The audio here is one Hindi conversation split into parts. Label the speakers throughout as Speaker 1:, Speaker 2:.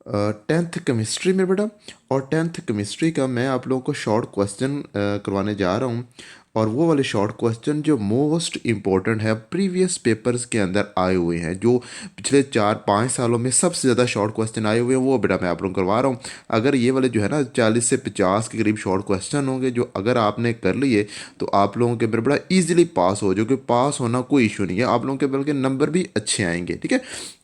Speaker 1: 10th केमिस्ट्री में बेटा। और 10th केमिस्ट्री का मैं आप लोगों को शॉर्ट क्वेश्चन करवाने जा रहा हूँ। और वो वाले शॉर्ट क्वेश्चन जो मोस्ट इम्पोर्टेंट है, प्रीवियस पेपर्स के अंदर आए हुए हैं, जो पिछले 4-5 सालों में सबसे ज़्यादा शॉर्ट क्वेश्चन आए हुए हैं, वो बेटा मैं आप लोगों को करवा रहा हूँ। अगर ये वाले जो है ना 40 से 50 के करीब शॉर्ट क्वेश्चन होंगे, जो अगर आपने कर लिए तो आप लोगों के बड़ा ईजिली पास हो जाओगे। पास होना कोई इशू नहीं है, आप लोगों के बल्कि नंबर भी अच्छे आएंगे, ठीक है।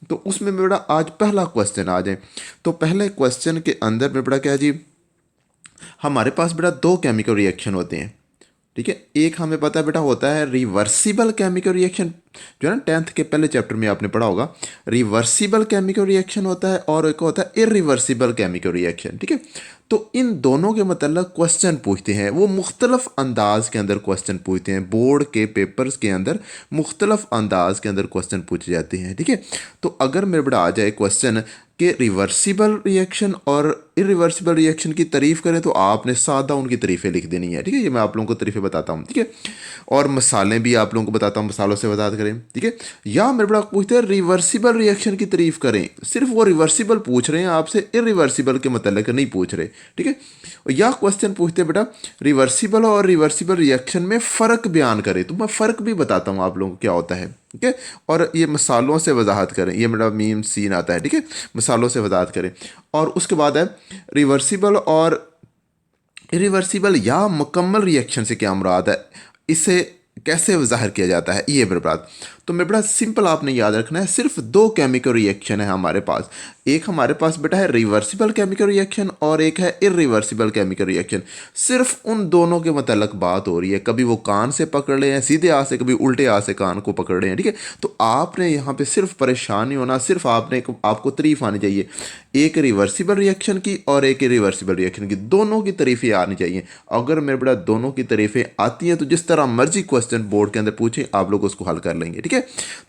Speaker 1: तो उसमें बेटा आज पहला क्वेश्चन आ जाए। तो पहले क्वेश्चन के अंदर में बेटा क्या है जी, हमारे पास बेटा दो केमिकल रिएक्शन होते हैं, ठीक है। एक हमें पता है बेटा होता है रिवर्सिबल केमिकल रिएक्शन, जो है ना 10th के पहले चैप्टर में आपने पढ़ा होगा। रिवर्सिबल केमिकल रिएक्शन होता है और एक होता है इरिवर्सिबल केमिकल रिएक्शन, ठीक है। तो इन दोनों के मतलब क्वेश्चन पूछते हैं, वो मुख्तलफ अंदाज के अंदर क्वेश्चन पूछते हैं। बोर्ड के पेपर्स के अंदर मुख्तलफ अंदाज के अंदर क्वेश्चन पूछे जाते हैं, ठीक है। तो अगर मेरे बेटा आ जाए क्वेश्चन कि रिवर्सिबल रिएक्शन और इरिवर्सिबल रिएक्शन की तारीफ करें, तो आपने सादा उनकी तारीफें लिख देनी है, ठीक है। ये मैं आप लोगों को तारीफें बताता हूँ, ठीक है। और मसाले भी आप लोगों को बताता हूँ, मसालों से वजाहत करें, ठीक है। या मेरे बड़ा पूछते हैं रिवर्सिबल रिएक्शन की तारीफ करें, सिर्फ वो रिवर्सिबल पूछ रहे हैं आपसे, इरिवर्सिबल के मतलब नहीं पूछ रहे, ठीक है। या क्वेश्चन पूछते हैं बेटा रिवर्सिबल और रिवर्सिबल रिएक्शन में फ़र्क बयान करें, तो मैं फ़र्क भी बताता हूँ आप लोगों को क्या होता है, ठीक है। और ये मसालों से वजाहत करें, ये मेरा मीम सीन आता है, ठीक है। मसालों से वजाहत करें। और उसके बाद है रिवर्सिबल और इरिवर्सिबल या मुकम्मल रिएक्शन से क्या मुराद है, इसे कैसे ज़ाहिर किया जाता है, ये मेरे बात। तो मेरे बड़ा सिंपल आपने याद रखना है, सिर्फ दो केमिकल रिएक्शन है हमारे पास। एक हमारे पास बेटा है रिवर्सिबल केमिकल रिएक्शन और एक है इरिवर्सिबल केमिकल रिएक्शन। सिर्फ उन दोनों के मतलब बात हो रही है, कभी वो कान से पकड़ रहे हैं सीधे हाथ से, कभी उल्टे हाथ से कान को पकड़ रहे हैं, ठीक है। तो आपने यहाँ पे सिर्फ परेशान नहीं होना, सिर्फ आपको तारीफ आनी चाहिए, एक रिवर्सिबल रिएक्शन की और एक इरिवर्सिबल रिएक्शन की, दोनों की तारीफें आनी चाहिए। अगर मेरे बड़ा दोनों की तारीफें आती हैं तो जिस तरह मर्जी क्वेश्चन बोर्ड के अंदर पूछें आप लोग उसको हल कर लेंगे, ठीक है।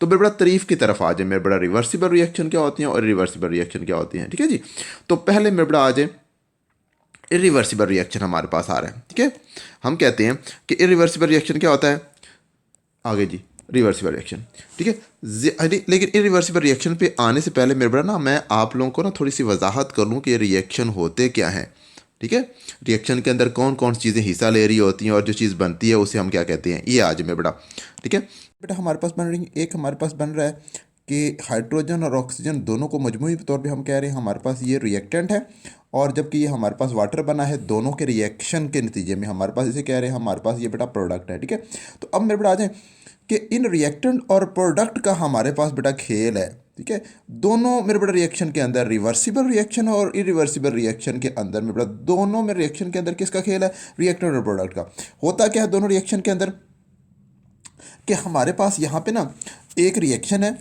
Speaker 1: तो मेरे बड़ा तारीफ की तरफ आ जाए, मेरे बड़ा रिवर्सिबल रिएक्शन क्या होती हैं और रिवर्सिबल रिएक्शन क्या होती हैं, ठीक है जी। तो पहले मेरे बड़ा आ जाए इरिवर्सिबल रिएक्शन हमारे पास आ रहा है, ठीक है। हम कहते हैं कि इरिवर्सिबल रिएक्शन क्या होता है, आगे जी रिवर्सिबल रिएक्शन, ठीक है। लेकिन इरिवर्सिबल रिएक्शन पे आने से पहले मेरे बड़ा ना मैं आप लोगों को ना थोड़ी सी वजाहत कर लूँ कि रिएक्शन होते क्या हैं, ठीक है। रिएक्शन के अंदर कौन कौन सी चीज़ें हिस्सा ले रही होती हैं और जो चीज़ बनती है उसे हम क्या कहते हैं, ये आज मेरे बड़ा, ठीक है। बेटा हमारे पास बन रही, एक हमारे पास बन रहा है कि हाइड्रोजन और ऑक्सीजन दोनों को मजमूई तौर पे हम कह रहे हैं हमारे पास ये रिएक्टेंट है, और जबकि ये हमारे पास वाटर बना है, दोनों के रिएक्शन के नतीजे में हमारे पास इसे कह रहे हैं हमारे पास ये बेटा प्रोडक्ट है, ठीक है। तो अब मेरे बेटा आ जाए कि इन रिएक्टेंट और प्रोडक्ट का हमारे पास बेटा खेल है, ठीक है। दोनों मेरे बेटा रिएक्शन के अंदर, रिवर्सिबल रिएक्शन और इरिवर्सिबल रिएक्शन के अंदर मेरे बेटा दोनों में रिएक्शन के अंदर किसका खेल है, रिएक्टेंट और प्रोडक्ट का। होता क्या है दोनों रिएक्शन के अंदर कि हमारे पास यहाँ पे ना एक रिएक्शन है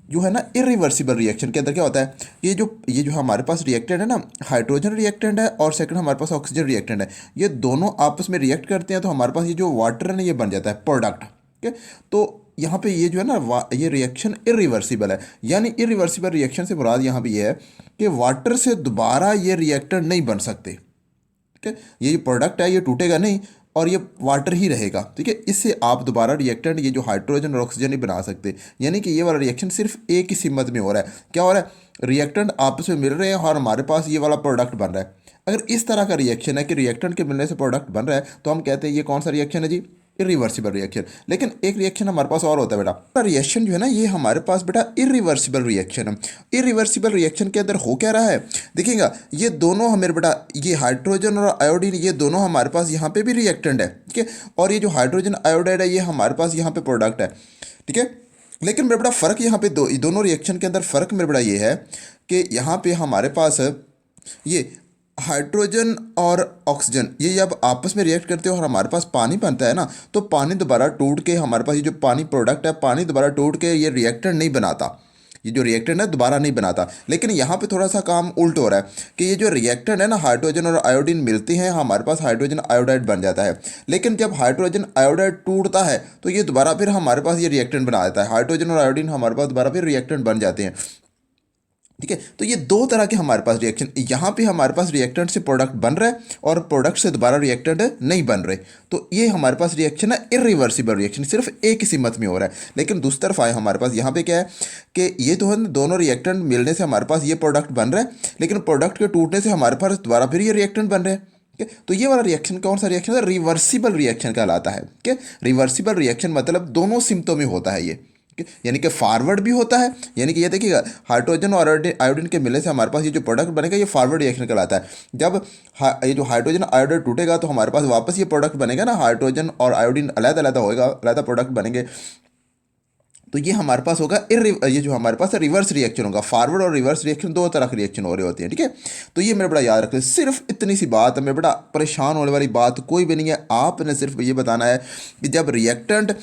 Speaker 1: जो है ना इरिवर्सिबल रिएक्शन के अंदर क्या होता है, ये जो हमारे पास रिएक्टेंट है ना, हाइड्रोजन रिएक्टेंट है और सेकंड हमारे पास ऑक्सीजन रिएक्टेंट है, ये दोनों आपस में रिएक्ट करते हैं तो हमारे पास ये जो वाटर है ना ये बन जाता है प्रोडक्ट, ठीक है। तो यहाँ पे ये जो है ना ये रिएक्शन इरिवर्सिबल है, यानी इरिवर्सिबल रिएक्शन से मुराद यहाँ पे ये है कि वाटर से दोबारा ये रिएक्टर नहीं बन सकते, ठीक है। ये जो प्रोडक्ट है ये टूटेगा नहीं और ये वाटर ही रहेगा, ठीक है। इससे आप दोबारा रिएक्टेंट ये जो हाइड्रोजन और ऑक्सीजन नहीं बना सकते, यानी कि ये वाला रिएक्शन सिर्फ एक ही सिमत में हो रहा है। क्या हो रहा है, रिएक्टेंट आपस में मिल रहे हैं और हमारे पास ये वाला प्रोडक्ट बन रहा है। अगर इस तरह का रिएक्शन है कि रिएक्टेंट के मिलने से प्रोडक्ट बन रहा है तो हम कहते हैं ये कौन सा रिएक्शन है जी, इरिवर्सिबल रिएक्शन। लेकिन एक रिएक्शन हमारे पास और होता है बेटा, रिएक्शन जो है ना ये हमारे पास बेटा इरिवर्सिबल रिएक्शन है। इरिवर्सिबल रिएक्शन के अंदर हो क्या रहा है, देखिएगा ये दोनों हमारे बेटा ये हाइड्रोजन और आयोडीन ये दोनों हमारे पास यहाँ पे भी रिएक्टेंट है, ठीक है। और ये जो हाइड्रोजन आयोडाइड है ये हमारे पास यहाँ पे प्रोडक्ट है, ठीक है। लेकिन मेरे बड़ा फ़र्क यहाँ पे दोनों रिएक्शन के अंदर फ़र्क मेरे बड़ा ये है कि यहाँ पे हमारे पास ये हाइड्रोजन और ऑक्सीजन ये जब आपस में रिएक्ट करते हो और हमारे पास पानी बनता है ना, तो पानी दोबारा टूट के हमारे पास ये जो पानी प्रोडक्ट है पानी दोबारा टूट के ये रिएक्टेंट नहीं बनाता, ये जो रिएक्टेंट है दोबारा नहीं बनाता। लेकिन यहाँ पे थोड़ा सा काम उल्ट हो रहा है कि ये जो रिएक्टेंट है ना हाइड्रोजन और आयोडीन मिलती हैं हमारे पास हाइड्रोजन आयोडाइड बन जाता है। लेकिन जब हाइड्रोजन आयोडाइड टूटता है तो ये दोबारा फिर हमारे पास ये रिएक्टेंट बना देता है, हाइड्रोजन और आयोडीन हमारे पास दोबारा फिर रिएक्टेंट बन जाते हैं। ठीक है। तो ये दो तरह के हमारे पास रिएक्शन, यहाँ पे हमारे पास रिएक्टेंट से प्रोडक्ट बन रहा है और प्रोडक्ट से दोबारा रिएक्टेंट नहीं बन रहे, तो ये हमारे पास रिएक्शन है इरिवर्सिबल रिएक्शन, सिर्फ एक ही सीमत में हो रहा है। लेकिन दूसरी तरफ आए हमारे पास यहाँ पे क्या है कि ये तो है दोनों रिएक्टेंट मिलने से हमारे पास ये प्रोडक्ट बन रहा है, लेकिन प्रोडक्ट के टूटने से हमारे पास दोबारा फिर ये रिएक्टेंट बन रहे हैं। ठीक है, तो ये वाला रिएक्शन कौन सा रिएक्शन है? रिवर्सिबल रिएक्शन कहलाता है। ठीक है, रिवर्सिबल रिएक्शन मतलब दोनों सिमतों में होता है ये, यानी कि फॉरवर्ड भी होता है, यानी कि ये देखिएगा हाइड्रोजन और आयोडीन के मिलने से हमारे पास ये जो प्रोडक्ट बनेगा ये फॉरवर्ड रिएक्शन कहलाता है। जब ये जो हाइड्रोजन आयोडाइड टूटेगा तो हमारे पास वापस ये प्रोडक्ट बनेगा ना, हाइड्रोजन और आयोडीन अलग अलग होएगा, अलग प्रोडक्ट बनेंगे, तो ये हमारे पास होगा ये जो हमारे पास रिवर्स रिएक्शन होगा। फॉरवर्ड और रिवर्स रिएक्शन दो तरह के रिएक्शन हो रहे होते हैं। ठीक है, तो ये मेरे बड़ा याद रखें, सिर्फ इतनी सी बात है, मेरे बड़ा परेशान होने वाली बात कोई भी नहीं है। आपने सिर्फ ये बताना है कि जब रिएक्टेंट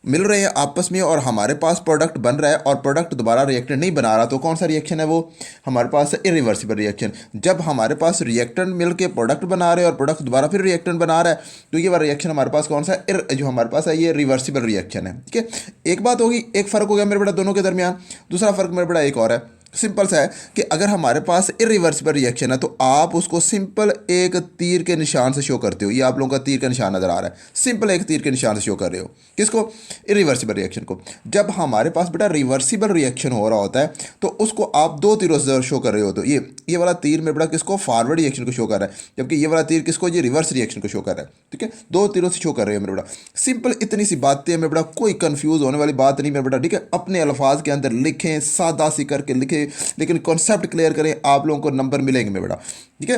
Speaker 1: मिल रहे हैं आपस में और हमारे पास प्रोडक्ट बन रहा है और प्रोडक्ट दोबारा रिएक्टेंट नहीं बना रहा, तो कौन सा रिएक्शन है वो? हमारे पास इरिवर्सिबल रिएक्शन। जब हमारे पास रिएक्टेंट मिल के प्रोडक्ट बना रहे हैं और प्रोडक्ट दोबारा फिर रिएक्टेंट बना रहा है, तो ये वाला रिएक्शन हमारे पास कौन सा है? जो हमारे पास है ये रिवर्सिबल रिएक्शन है। ठीक है, एक बात होगी, एक फ़र्क हो गया मेरे बेटा दोनों के दरमियान। दूसरा फ़र्क मेरे बेटा एक और है, सिंपल सा है कि अगर हमारे पास इरिवर्सिबल रिएक्शन है तो आप उसको सिंपल एक तीर के निशान से शो करते हो। ये आप लोगों का तीर का निशान नज़र आ रहा है, सिंपल एक तीर के निशान से शो कर रहे हो। किसको? इरिवर्सिबल रिएक्शन को। जब हमारे पास बेटा रिवर्सिबल रिएक्शन हो रहा होता है तो उसको आप दो तीरों से शो कर रहे हो। तो ये वाला तीर में बेटा किसको? फॉरवर्ड रिएक्शन को शो कर रहा है, जबकि ये वाला तीर किसको? ये रिवर्स रिएक्शन को शो कर रहा है। ठीक है, दो तीरों से शो कर रहे हो मेरे बेटा। सिंपल इतनी सी बातें मेरे बेटा, कोई कंफ्यूज होने वाली बात नहीं मेरे बेटा। ठीक है, अपने अल्फाज के अंदर लिखें, सादा सी करके लिखें, लेकिन कॉन्सेप्ट क्लियर करें, आप लोगों को नंबर मिलेंगे मेरे बेटा। ठीक है,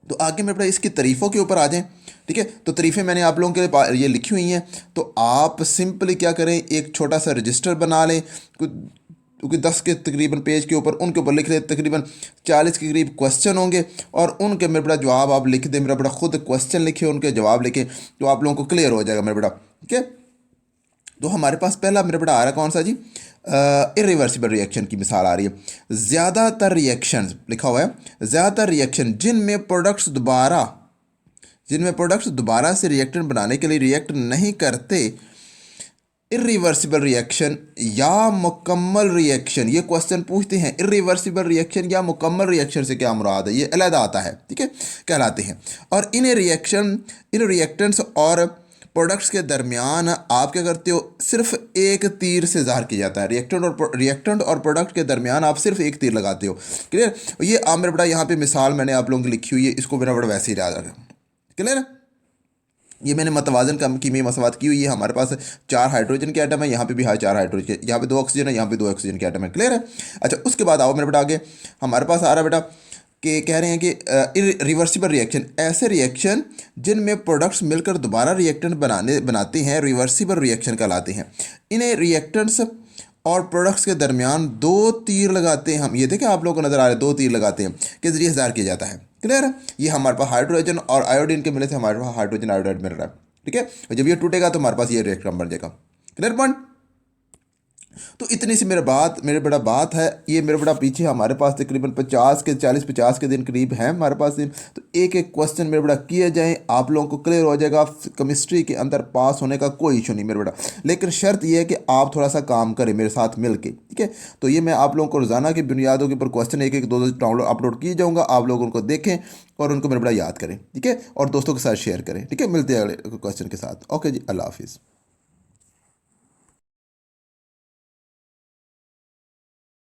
Speaker 1: तो आगे मेरे बेटा इसकी तारीफ़ों के ऊपर आ जाएं। ठीक है, तो तारीफ़ें मैंने आप लोगों के ये लिखी हुई हैं, तो आप सिंपली क्या करें, एक छोटा सा रजिस्टर बना लें, क्योंकि 10 के तकरीबन पेज के ऊपर, उनके ऊपर लिख लें, तकरीबन 40 के करीब क्वेश्चन होंगे और उनके मेरे बेटा जवाब आप लिख दें। मेरा बेटा खुद क्वेश्चन लिखे, उनके जवाब लिखे, तो आप लोगों को क्लियर हो जाएगा मेरे बेटा। ठीक है, तो हमारे पास पहला मेरे बेटा आ रहा है कौन सा जी? इरिवर्सिबल रिएक्शन की मिसाल आ रही है। ज़्यादातर रिएक्शन लिखा हुआ है, ज़्यादातर रिएक्शन जिनमें प्रोडक्ट्स दोबारा से रिएक्टेंट बनाने के लिए रिएक्ट नहीं करते, इरिवर्सिबल रिएक्शन या मुकम्मल रिएक्शन। ये क्वेश्चन पूछते हैं इरिवर्सिबल रिएक्शन या मुकम्मल रिएक्शन से क्या मुराद है, ये अलग आता है। ठीक है, कहलाते हैं। और इन रिएक्टेंट्स और प्रोडक्ट्स के दरमियान आप क्या करते हो? सिर्फ एक तीर से ज़ाहिर किया जाता है। रिएक्टेंट और प्रोडक्ट के दरमियान आप सिर्फ एक तीर लगाते हो। क्लियर? ये आप मेरे बेटा यहाँ पे मिसाल मैंने आप लोगों की लिखी हुई है, इसको मेरा बड़ा वैसे ही याद रखा। क्लियर? ये मैंने मतवाजन कम की में मसवात की हुई है। हमारे पास 4 हाइड्रोजन के आइटम है, यहाँ पे भी 4 हाइड्रोजन के, यहाँ पे 2 ऑक्सीजन है, यहाँ पे 2 ऑक्सीजन के आइटम है। क्लियर है? अच्छा, उसके बाद आओ मेरे बेटा आगे, हमारे पास आ रहा है बेटा कि कह रहे हैं कि रिवर्सिबल रिएक्शन, ऐसे रिएक्शन जिनमें प्रोडक्ट्स मिलकर दोबारा रिएक्टेंट बनाते हैं, रिवर्सिबल रिएक्शन कहलाते हैं। इन्हें रिएक्टेंट्स और प्रोडक्ट्स के दरमियान 2 तीर लगाते हैं हम। ये देखें आप लोगों को नज़र आ रहा है, 2 तीर लगाते हैं, किस जरिए ज़ाहिर किया जाता है। क्लियर है? ये हमारे पास हाइड्रोजन और आयोडीन के मिलने से हमारे पास हाइड्रोजन आयोडाइड मिल रहा है। ठीक है, और जब ये टूटेगा तो हमारे पास ये रिएक्शन बन जाएगा। Clear point? तो इतनी सी मेरे बड़ा बात है। ये मेरे बड़ा पीछे हमारे पास तकरीबन 40-50 के दिन करीब हैं हमारे पास दिन, तो एक एक क्वेश्चन मेरे बड़ा किए जाएं, आप लोगों को क्लियर हो जाएगा। केमिस्ट्री के अंदर पास होने का कोई इशू नहीं मेरे बड़ा, लेकिन शर्त यह है कि आप थोड़ा सा काम करें मेरे साथ मिल के। ठीक है, तो ये मैं आप लोगों को रोज़ाना की बुनियादों के ऊपर क्वेश्चन एक एक दो डाउनलोड अपलोड किए जाऊँगा, आप लोग उनको देखें और उनको मेरे बड़ा याद करें। ठीक है, और दोस्तों के साथ शेयर करें। ठीक है, मिलते हैं अगले क्वेश्चन के साथ। ओके जी, अल्लाह हाफिज़।